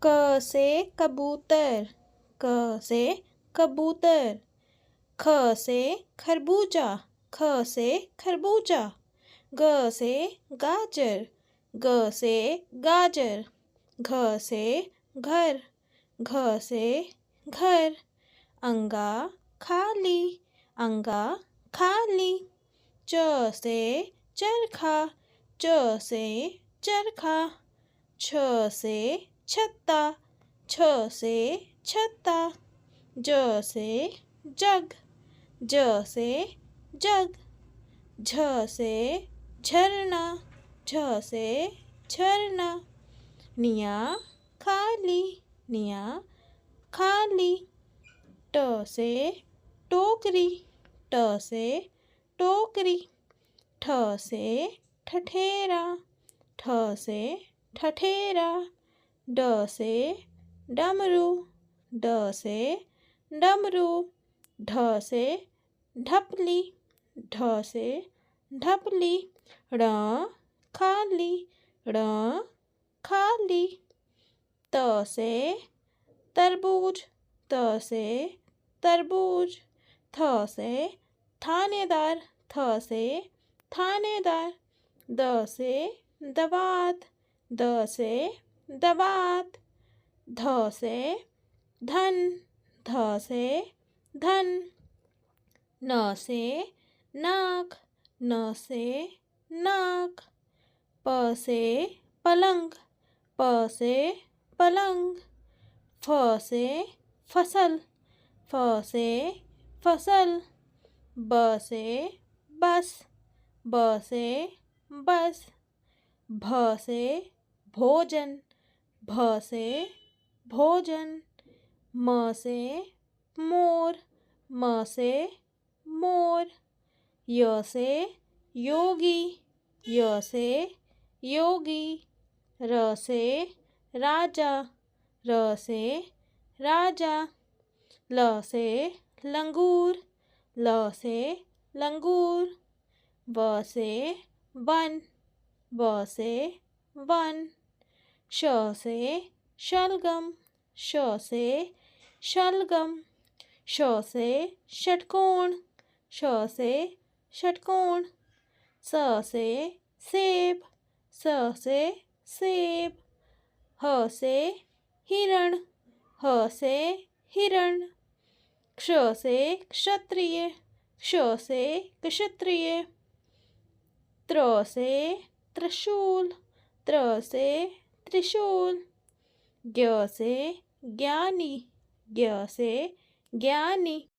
क से कबूतर, क से कबूतर। ख से खरबूजा, ख से खरबूजा। ग से गाजर, ग से गाजर। घ से घर, घ से घर। अंगा खाली, अंगा खाली। च से चरखा, च से चरखा। छ से छत्ता, छ से छत्ता। ज से जग, ज से जग। झ से झरना, झ से झरना। निया खाली, निया खाली। ट से टोकरी, ट से टोकरी। ठ से ठठेरा, ठ से ठठेरा। ड से डमरू, ड से डमरू। ढ से ढपली, ढ से ढपली। ण खाली, ण खाली। त से तरबूज, त से तरबूज। थ से थानेदार, थ से थानेदार। द से दवात, द से दवात। ध से धन, ध से धन। न से नाक, न से नाक। प से पलंग, प से पलंग। फ से फसल, फ से फसल। ब से बस, ब से बस। भ से भोजन, भ से भोजन। म से मोर, म से मोर। य से योगी, य से योगी। र से राजा, र से राजा। ल से लंगूर, ल से लंगूर। व से वन, व से वन। श से शलगम, श से शलगम। श से षटकोण, श से षटकोण। स से सेब, स से सेब। ह से हिरण, ह से हिरण। क्ष से क्षत्रिय, क्ष से क्षत्रिय। त्र से त्रिशूल, त्र से त्रिशूल। ज्ञ से ज्ञानी, ज्ञ से ज्ञानी।